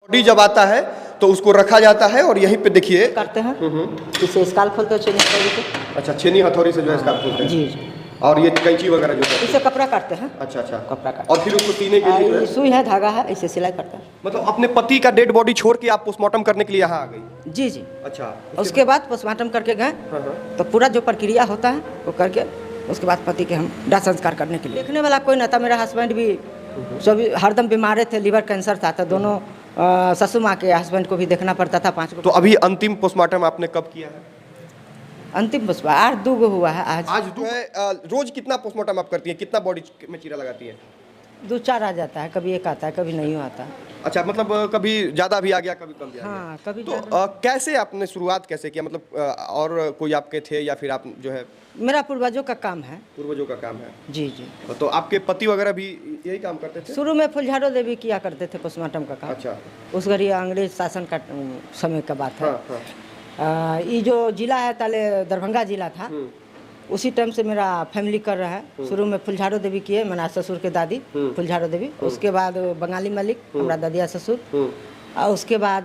Body जब आता है तो उसको रखा जाता है और यहीं पे देखिए करते हैं। इसे स्काल खोलते हैं छेनी हथौड़ी से। अच्छा, छेनी हथौड़ी से जो है स्कार्फ खोलते हैं। जी जी। और ये कैंची वगैरह जो है इसे कपड़ा काटते हैं। अच्छा अच्छा कपड़ा काट और फिर उसको सीने के लिए जो है सुई है, धागा है, इसे सिलाई करते हैं। मतलब अपने पति का डेड बॉडी छोड़ के आप पोस्टमार्टम करने के लिए यहाँ आ गई? जी जी। अच्छा, उसके बाद पोस्टमार्टम करके गए तो पूरा जो प्रक्रिया होता है वो करके उसके बाद पति के हम दाह संस्कार करने के लिए। देखने वाला कोई ना था, मेरा हस्बैंड भी सभी हरदम बीमार थे, लीवर कैंसर था, तो दोनों ससुर माँ के हस्बैंड को भी देखना पड़ता था 5 को। तो अभी अंतिम पोस्टमार्टम आपने कब किया है? अंतिम पुष्पा आज 2 हुआ है। आज दो है। रोज कितना पोस्टमार्टम आप करती हैं, कितना बॉडी में चीरा लगाती हैं? 2-4 आ जाता है, कभी एक आता है, कभी नहीं आता। अच्छा, मतलब कभी ज़्यादा भी आ गया, कभी कम भी आ गया। हाँ, कभी तो कैसे आपने शुरुआत कैसे किया, मतलब और कोई आपके थे या फिर आप जो है? मेरा पूर्वजों का काम है। पूर्वजों का काम है। जी जी। तो आपके पति वगैरह भी यही काम करते थे? शुरू में फुलझाड़ो देवी किया करते थे पोस्टमार्टम का काम। अच्छा। उस घड़ी अंग्रेज शासन का समय का बात है। हाँ हाँ। ये जो जिला है पहले दरभंगा जिला था, उसी टाइम से मेरा फैमिली कर रहा है। शुरू में फुलझाड़ो देवी किए, मेरा ससुर के दादी फुलझाड़ो देवी, उसके बाद बंगाली मलिक हमारा ददिया ससुर, और उसके बाद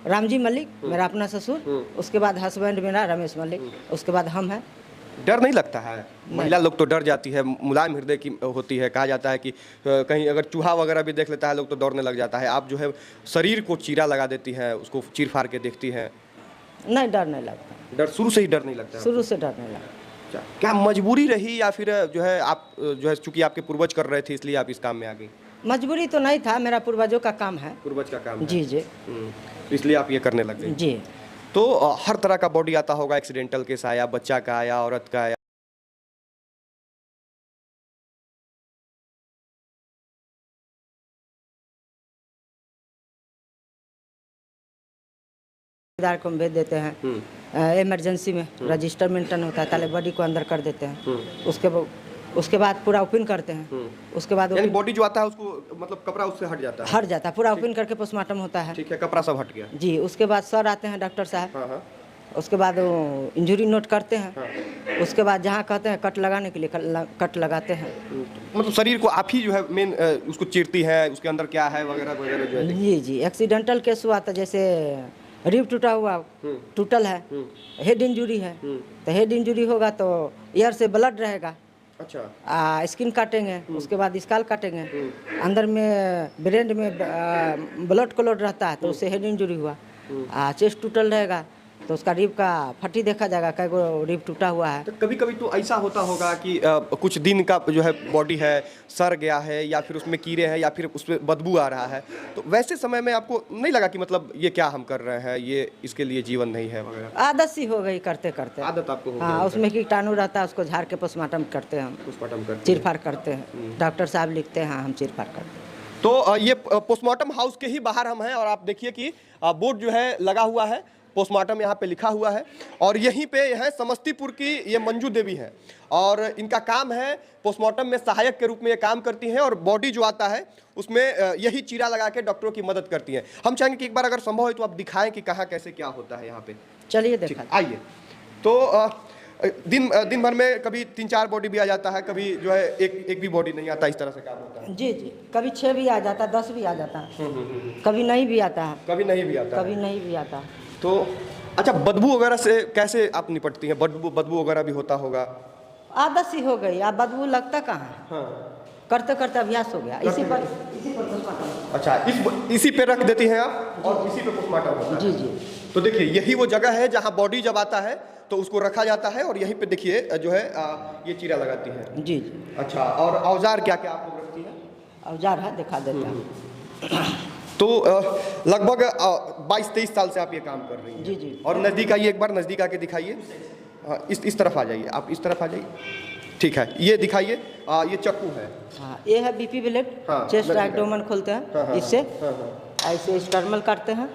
रामजी मलिक मेरा अपना ससुर, उसके बाद हस्बैंड मेरा रमेश मलिक, उसके बाद हम हैं। डर नहीं लगता है? महिला लोग तो डर जाती है, मुलायम हृदय की होती है, कहा जाता है कि कहीं अगर चूहा वगैरह भी देख लेता है लोग तो दौड़ने लग जाता है। आप जो है शरीर को चीरा लगा देती हैं, उसको चीर फाड़ के देखती हैं। नहीं, डर नहीं लगता। डर शुरू से ही डर नहीं लगता? शुरू से डर नहीं लगता। अच्छा, क्या मजबूरी रही या फिर जो है आप जो है चूंकि आपके पूर्वज कर रहे थे इसलिए आप इस काम में आ गई? मजबूरी तो नहीं था, मेरा पूर्वजों का काम है। पूर्वज का काम है। जी जी। इसलिए आप ये करने लग गए? जी। तो हर तरह का बॉडी आता होगा, एक्सीडेंटल केस आया, बच्चा का आया, औरत का आया। को भेज देते हैं इमरजेंसी में, रजिस्टर मेंटेन होता है, ताले बॉडी को अंदर कर देते हैं। उसके बाद पूरा ओपन करते हैं। उसके बाद यानी बॉडी जो आता है उसको मतलब कपड़ा उससे हट जाता है? हट जाता है, पूरा ओपन करके पोस्टमार्टम होता है। ठीक है, कपड़ा सब हट गया। जी। उसके बाद सर आते हैं, डॉक्टर साहब। हाँ। उसके बाद वो इंजरी नोट करते हैं। उसके बाद जहाँ कहते हैं कट लगाने के लिए कट लगाते हैं। मतलब शरीर को आप ही जो है मेन उसको चीरती है, उसके अंदर क्या है वगैरह वगैरह जो है? जी जी। एक्सीडेंटल केस हुआ था, जैसे रिब टूटा हुआ, टूटल है, हेड इंजरी है, तो हेड इंजरी होगा तो एयर से ब्लड रहेगा। अच्छा। स्किन काटेंगे, उसके बाद स्काल काटेंगे, अंदर में ब्रेन में ब्लड क्लॉट रहता है तो उससे हेड इंजरी हुआ। चेस्ट टूटल रहेगा तो उसका रिब का फटी देखा जाएगा, कई गो रिब टूटा हुआ है। तो कभी कभी तो ऐसा होता होगा कि कुछ दिन का जो है बॉडी है सड़ गया है या फिर उसमें कीड़े हैं या फिर उसमें बदबू आ रहा है, तो वैसे समय में आपको नहीं लगा कि मतलब ये क्या हम कर रहे हैं, ये इसके लिए जीवन नहीं है वगैरह? आदत सी हो गई, करते करते आदत आपको हो गई? हाँ, उसमें कीटाणु रहता है, उसको झाड़ के पोस्टमार्टम करते हैं, हम पोस्टमार्टम करते हैं, चीर-फाड़ करते हैं। डॉक्टर साहब लिखते हैं, हम चीर-फाड़ करते हैं। तो ये पोस्टमार्टम हाउस के ही बाहर हम हैं और आप देखिए कि बोर्ड जो है लगा हुआ है, पोस्टमार्टम यहाँ पे लिखा हुआ है और यहीं पे है समस्तीपुर की ये मंजू देवी है और इनका काम है पोस्टमार्टम में सहायक के रूप में ये काम करती हैं और बॉडी जो आता है उसमें यही चीरा लगा के डॉक्टरों की मदद करती हैं। हम चाहेंगे कि एक बार अगर संभव है तो आप दिखाएं कि कहाँ कैसे क्या होता है यहाँ पे। चलिए देखा आइए। तो दिन भर में कभी 3-4 बॉडी भी आ जाता है, कभी जो है एक भी बॉडी नहीं आता, इस तरह से काम होता है? जी जी। कभी 6 भी आ जाता है, 10 भी आ जाता है, कभी नहीं भी आता है, कभी नहीं भी आता, कभी नहीं भी आता। तो अच्छा, बदबू वगैरह से कैसे आप निपटती हैं? बदबू वगैरह भी होता होगा? आदत सी हो गई, अब बदबू लगता कहाँ है। हाँ। करते करते अभ्यास हो गया। इसी पर अच्छा, इसी पे रख देती हैं आप और इसी पे पोस्टमार्टम होता है? जी जी। तो देखिए यही वो जगह है जहाँ बॉडी जब आता है तो उसको रखा जाता है और यहीं पे देखिए जो है ये चीरा लगाती है। जी जी। अच्छा, और औजार क्या क्या आप लोग रखती हैं? औजार है, दिखा देता हूँ। तो लगभग 22-23 साल से आप ये काम कर रही हैं? जी जी। और नज़दीक आइए, एक बार नज़दीक आके दिखाइए। हाँ, इस तरफ आ जाइए, आप इस तरफ आ जाइए। ठीक है, ये दिखाइए। ये चाकू है। हाँ, ये है बीपी ब्लेड। चेस्ट एब्डोमेन खोलते हैं इससे, ऐसे स्टर्मल करते हैं,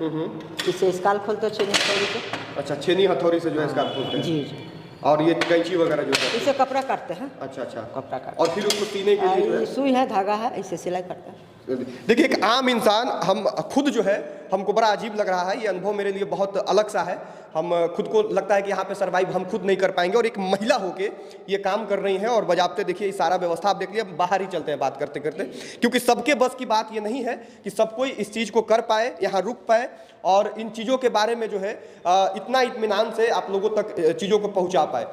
इससे स्काल खोलते हैं छेनी हथौड़ी से। अच्छा, छेनी हथौड़ी से जो है स्कार्फ खोलते हैं? जी जी। और ये कैंची वगैरह जो है? इसे कपड़ा काटते हैं। अच्छा। कपड़ा काट और फिर उसको सीने के लिए जो है? सुई है, धागा है, इसे सिलाई करते हैं। देखिए, एक आम इंसान हम खुद जो है हमको बड़ा अजीब लग रहा है, ये अनुभव मेरे लिए बहुत अलग सा है। हम खुद को लगता है कि यहाँ पे सर्वाइव हम खुद नहीं कर पाएंगे, और एक महिला होके ये काम कर रही हैं और बजाबते देखिए सारा व्यवस्था आप देख लिया। बाहर ही चलते हैं बात करते करते, क्योंकि सबके बस की बात ये नहीं है कि सब कोई इस चीज़ को कर पाए, यहाँ रुक पाए और इन चीज़ों के बारे में जो है इतना इत्मीनान से आप लोगों तक चीज़ों को पहुँचा पाए।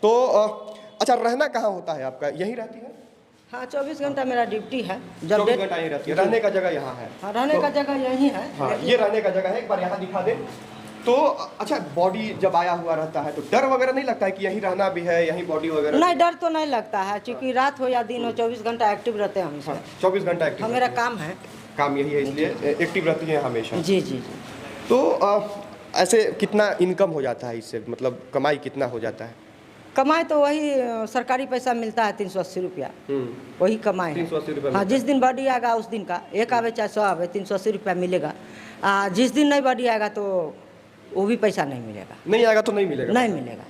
तो अच्छा, रहना कहाँ होता है आपका? यहीं रहती है? हाँ, 24 घंटा मेरा ड्यूटी है। जब 24 घंटा यहीं रहती है। रहने का जगह यहाँ है? हाँ, रहने का जगह यही है। हाँ, ये रहने का जगह है, एक बार यहाँ दिखा दे। तो अच्छा, बॉडी जब आया हुआ रहता है तो डर वगैरह नहीं लगता है कि यहीं रहना भी है, यहीं बॉडी वगैरह? नहीं, डर तो नहीं लगता है, क्योंकि रात हो या दिन हो 24 घंटा एक्टिव रहते हैं हम इसमें। 24 घंटा एक्टिव? हाँ, मेरा काम है। काम यही है, इसलिए एक्टिव रहती है हमेशा? जी जी जी। तो ऐसे कितना इनकम हो जाता है इससे, मतलब कमाई कितना हो जाता है? कमाई तो वही सरकारी पैसा मिलता है 380 रुपया, वही कमाई है। 380 रुपया? हाँ, जिस दिन बॉडी आएगा उस दिन का, एक आवे चाहे 100 आवे, 380 रुपया मिलेगा। जिस दिन नहीं बॉडी आएगा तो वो भी पैसा नहीं मिलेगा। नहीं आएगा तो नहीं मिलेगा? नहीं मिलेगा,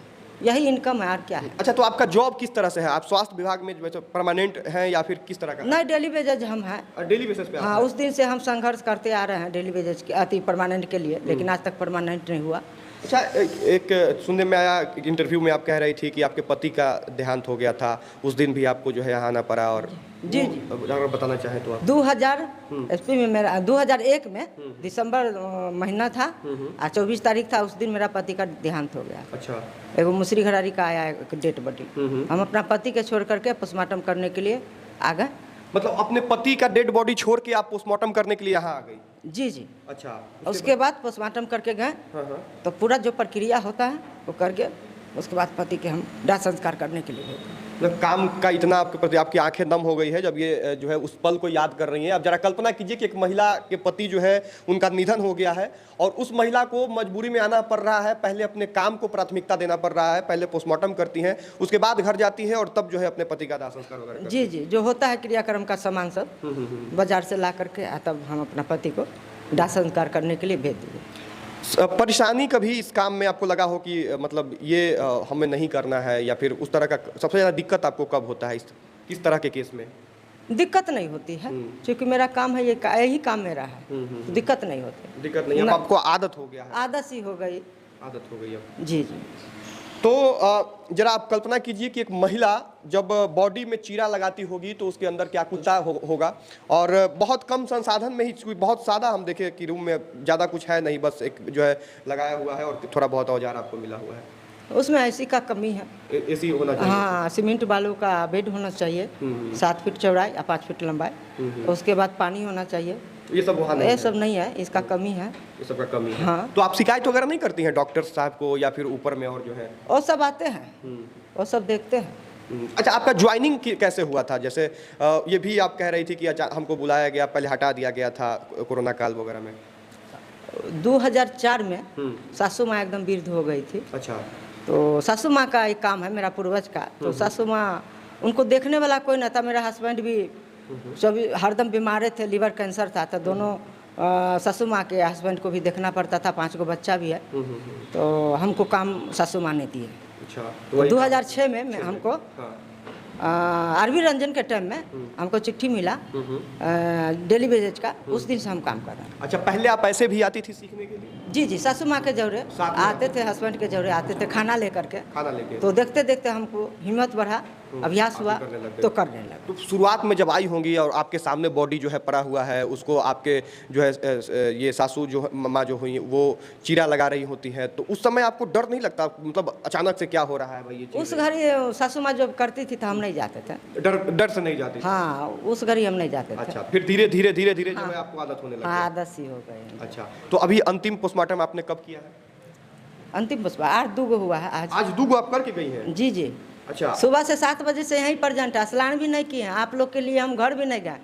यही इनकम है, और क्या है। अच्छा, तो आपका जॉब किस तरह से है? आप स्वास्थ्य विभाग में परमानेंट हैं या फिर किस तरह का? नहीं, डेली बेजेज हम हैं। डेली बेसिस पे? हाँ, उस दिन से हम संघर्ष करते आ रहे हैं डेली बेजेज के अति परमानेंट के लिए, लेकिन आज तक परमानेंट नहीं हुआ। अच्छा, एक सुनने में आया इंटरव्यू में आप कह रही थी कि आपके पति का देहांत हो गया था, उस दिन भी आपको जो है यहाँ आना पड़ा। और जी जी, अगर बताना चाहें तो आप। 2000 एसपी में मेरा 2001 में दिसंबर महीना था, और 24 तारीख था, उस दिन मेरा पति का देहांत हो गया। अच्छा। एगो मुसरी घरारी का आया एक डेड बॉडी, हम अपना पति के छोड़ करके पोस्टमार्टम करने के लिए आ गए। मतलब अपने पति का डेड बॉडी छोड़ के आप पोस्टमार्टम करने के लिए यहाँ आ गई? जी जी। अच्छा, उसके बाद पोस्टमार्टम करके गए। हाँ। तो पूरा जो प्रक्रिया होता है वो करके उसके बाद पति के हम दाह संस्कार करने के लिए गए। मतलब काम का इतना आपके प्रति आपकी आंखें दम हो गई है जब ये जो है उस पल को याद कर रही हैं। अब जरा कल्पना कीजिए कि एक महिला के पति जो है उनका निधन हो गया है और उस महिला को मजबूरी में आना पड़ रहा है, पहले अपने काम को प्राथमिकता देना पड़ रहा है, पहले पोस्टमार्टम करती हैं, उसके बाद घर जाती है और तब जो है अपने पति का दाह संस्कार वगैरह। जी जी, जो होता है क्रियाक्रम का सामान सब बाजार से ला करके तब हम अपना पति को दाह संस्कार करने के लिए भेज दिए। परेशानी कभी इस काम में आपको लगा हो कि मतलब ये हमें नहीं करना है, या फिर उस तरह का सबसे ज़्यादा दिक्कत आपको कब होता है किस तरह के केस में? दिक्कत नहीं होती है, क्योंकि मेरा काम है, यही काम मेरा है, तो दिक्कत नहीं होती। दिक्कत नहीं, अब आपको आदत हो गया है? आदत सी हो गई। आदत हो गई अब? जी जी। तो जरा आप कल्पना कीजिए कि एक महिला जब बॉडी में चीरा लगाती होगी तो उसके अंदर क्या कुछ होगा, और बहुत कम संसाधन में ही, बहुत सादा हम देखें कि रूम में ज़्यादा कुछ है नहीं, बस एक जो है लगाया हुआ है और थोड़ा बहुत औजार आपको मिला हुआ है। उसमें एसी का कमी है। एसी होना चाहिए? हाँ, सीमेंट बालू का बेड होना चाहिए, 7 फीट चौड़ाई और 5 फीट लंबाई। उसके बाद पानी होना चाहिए। ये सब वहाँ नहीं है? ये सब नहीं है, इसका कमी है। ये सब का कमी है? हाँ। तो आप शिकायत वगैरह नहीं करती हैं डॉक्टर साहब को या फिर ऊपर में और जो है? वो सब आते हैं, वो सब देखते हैं। अच्छा, आपका ज्वाइनिंग कैसे हुआ था? जैसे ये भी आप कह रही थी कि हमको बुलाया गया, पहले हटा दिया गया था कोरोना काल वगैरह में। 2004 में सासू माँ एकदम वृद्ध हो गई थी। अच्छा। तो सासू माँ का एक काम है मेरा पूर्वज का, तो सासू माँ उनको देखने वाला कोई ना था। मेरा हस्बैंड भी हरदम बीमार थे, लीवर कैंसर था, तो दोनों सासू माँ के हस्बैंड को भी देखना पड़ता था, 5 गो बच्चा भी है, तो हमको काम सासू माँ ने दिए। अच्छा। तो 2006 में हमको आरवी रंजन के टाइम में हमको चिट्ठी मिला डेली बेजेज का, उस दिन से हम काम कर रहे हैं। अच्छा, पहले आप ऐसे भी आती थी सीखने के लिए? जी जी, सासू माँ के जौरे आते थे, हस्बैंड के जौरे आते थे, खाना लेकर के। तो देखते देखते हमको हिम्मत बढ़ा, अभ्यास हुआ तो करने लगा। तो शुरुआत में जब आई होंगी और आपके सामने बॉडी जो है पड़ा हुआ है, उसको आपके जो है ये सासू जो माँ जो हुई वो चीरा लगा रही होती है, तो उस समय आपको डर नहीं लगता, मतलब अचानक से क्या हो रहा है भाई ये चीज़? उस घड़ी सासू माँ जब करती थी तो हम नहीं जाते थे। डर से नहीं जाते? हाँ, उस घड़ी हम नहीं जाते थे। अच्छा, फिर धीरे धीरे धीरे धीरे जो है आपको आदत होने लगी? हाँ, आदत सी हो गई। अच्छा, तो अभी अंतिम पोस्टमार्टम आपने कब किया है? अंतिम पोस्टमार्टम आज 2 गो हुआ है। आज 2 गो आप करके गई हैं? जी जी। अच्छा। सुबह से 7 बजे से यहीं प्रेजेंट है, स्नान भी नहीं किए हैं, आप लोग के लिए हम घर भी नहीं गए।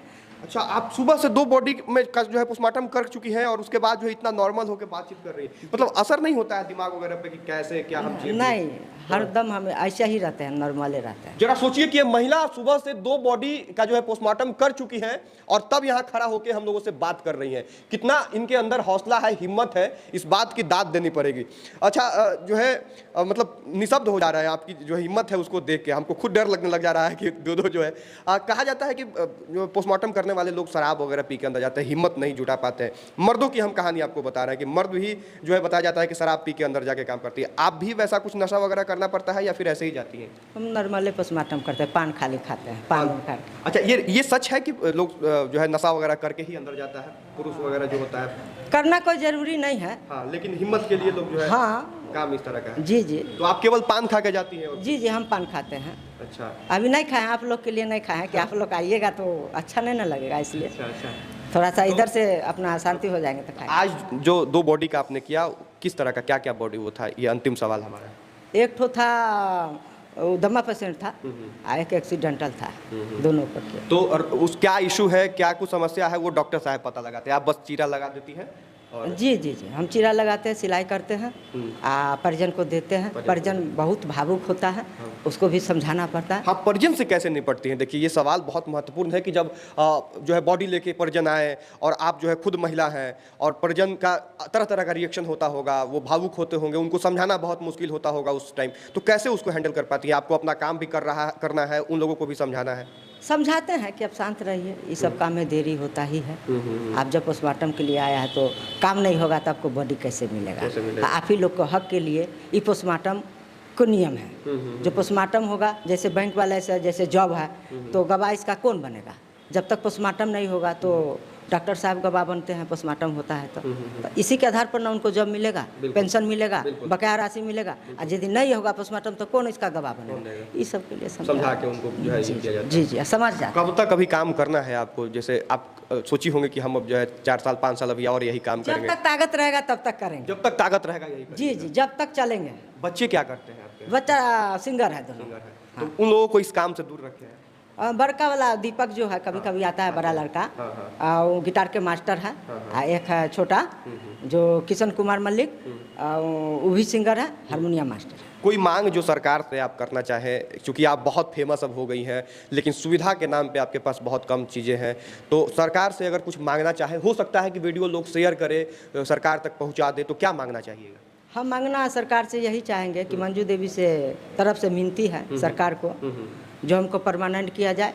अच्छा, आप सुबह से 2 बॉडी में जो है पोस्टमार्टम कर चुकी हैं और उसके बाद जो है इतना नॉर्मल होकर बातचीत कर रही है, मतलब असर नहीं होता है दिमाग वगैरह पे कि कैसे क्या हम चीज़? नहीं, हरदम हम ऐसे ही रहते हैं, नॉर्मले रहते हैं। जरा सोचिए कि ये महिला सुबह से 2 बॉडी का जो है पोस्टमार्टम कर चुकी है और तब यहाँ खड़ा होकर हम लोगों से बात कर रही है। कितना इनके अंदर हौसला है, हिम्मत है, इस बात की दाद देनी पड़ेगी। अच्छा, जो है मतलब निशब्द हो जा रहा है आपकी जो हिम्मत है उसको देख के, हमको खुद डर लगने लग जा रहा है कि दो जो है कहा जाता है कि पोस्टमार्टम करने करने वाले लोग शराब वगैरह पी के अंदर जाते हैं, हिम्मत नहीं जुटा पाते हैं। मर्दों की हम कहानी आपको बता रहे हैं कि मर्द भी जो है बताया जाता है कि शराब पी के अंदर जाके काम करती है। आप भी वैसा कुछ नशा वगैरह करना पड़ता है या फिर ऐसे ही जाती हैं? हम नॉर्मली पोस्टमार्टम करते हैं, पान खाली खाते हैं, पान खा। अच्छा, ये सच है कि लोग जो है नशा वगैरह करके ही अंदर जाता है, पुरुष वगैरह जो होता है? करना कोई जरूरी नहीं है। हाँ, लेकिन हिम्मत के लिए लोग जो है हाँ, काम इस तरह का है। जी जी तो आप केवल पान खा के जाती हैं? जी जी, हम पान खाते हैं। अच्छा अभी नहीं खाए, आप लोग के लिए नहीं खाए कि आप लोग आइएगा तो अच्छा नहीं ना लगेगा, इसलिए अच्छा अच्छा। थोड़ा सा इधर से अपना शांति हो जाएंगे तो खाए। आज जो 2 बॉडी का आपने किया, किस तरह का क्या क्या बॉडी वो था, ये अंतिम सवाल हमारा। एक ठो था वो दमा पेशेंट था, एक एक्सीडेंटल था, दोनों पर किया। तो और उस क्या इशू है, क्या कुछ समस्या है, वो डॉक्टर साहब पता लगाते हैं, आप बस चीरा लगा देती हैं? और जी जी जी, हम चीरा लगाते हैं, सिलाई करते हैं, परिजन को देते हैं। परिजन बहुत भावुक होता है, उसको भी समझाना पड़ता है। हाँ, परिजन से कैसे निपटती हैं? देखिए, ये सवाल बहुत महत्वपूर्ण है कि जब जो है बॉडी लेके परिजन आए और आप जो है खुद महिला हैं और परिजन का तरह तरह का रिएक्शन होता होगा, वो भावुक होते होंगे, उनको समझाना बहुत मुश्किल होता होगा उस टाइम, तो कैसे उसको हैंडल कर पाती है? आपको अपना काम भी करना है, उन लोगों को भी समझाना है। समझाते हैं कि आप शांत रहिए, ये सब काम में देरी होता ही है। आप जब पोस्टमार्टम के लिए आया है तो काम नहीं होगा तो आपको बॉडी कैसे मिलेगा? आप ही लोग को हक के लिए ये पोस्टमार्टम को नियम है। जो पोस्टमार्टम होगा, जैसे बैंक वाले से जैसे जॉब है, तो गवाह इसका कौन बनेगा? जब तक पोस्टमार्टम नहीं होगा तो डॉक्टर साहब गवाह बनते हैं, पोस्टमार्टम होता है तो इसी के आधार पर ना उनको जॉब मिलेगा, पेंशन मिलेगा, बकाया राशि मिलेगा। और यदि नहीं होगा पोस्टमार्टम तो कौन इसका गवाह बनेगा? इस सब के लिए समझा के उनको जो है किया जाता है। जी जी, समझ जाए। कब तक अभी काम करना है आपको? जैसे आप सोची होंगे कि हम अब जो है 4 साल 5 साल अभी और यही काम जब करेंगे? तक ताकत रहेगा तब तक करेंगे। जब तक ताकत रहेगा यही करेंगे। जी जी, जब तक चलेंगे। बच्चे क्या करते हैं आपके? बच्चा सिंगर है दोनों। सिंगर है। तो उन लोगों को इस काम से दूर रखे हैं? बड़का वाला दीपक जो है कभी कभी आता है, बड़ा लड़का, वो गिटार के मास्टर है। एक है छोटा जो किशन कुमार मल्लिक, वो भी सिंगर है, हारमोनियम मास्टर। कोई मांग जो सरकार से आप करना चाहें, क्योंकि आप बहुत फेमस अब हो गई हैं, लेकिन सुविधा के नाम पे आपके पास बहुत कम चीज़ें हैं, तो सरकार से अगर कुछ मांगना चाहे, हो सकता है कि वीडियो लोग शेयर करें, सरकार तक पहुंचा दे, तो क्या मांगना चाहिएगा? हम मांगना सरकार से यही चाहेंगे कि मंजू देवी से तरफ से मिनती है सरकार को, जो हमको परमानेंट किया जाए,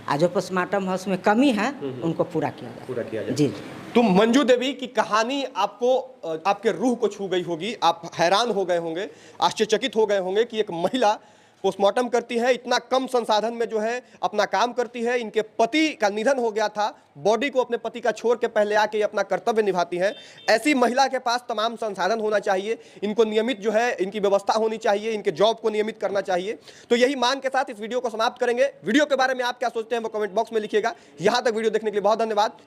और जो पोस्टमार्टम है उसमें कमी है उनको पूरा किया जाए। जी। तो मंजू देवी की कहानी आपको आपके रूह को छू गई होगी, आप हैरान हो गए होंगे, आश्चर्यचकित हो गए होंगे कि एक महिला पोस्टमार्टम करती है, इतना कम संसाधन में जो है अपना काम करती है। इनके पति का निधन हो गया था, बॉडी को अपने पति का छोड़ के पहले आके ये अपना कर्तव्य निभाती है। ऐसी महिला के पास तमाम संसाधन होना चाहिए, इनको नियमित जो है इनकी व्यवस्था होनी चाहिए, इनके जॉब को नियमित करना चाहिए। तो यही मांग के साथ इस वीडियो को समाप्त करेंगे। वीडियो के बारे में आप क्या सोचते हैं वो कमेंट बॉक्स में लिखिएगा। यहाँ तक वीडियो देखने के लिए बहुत धन्यवाद।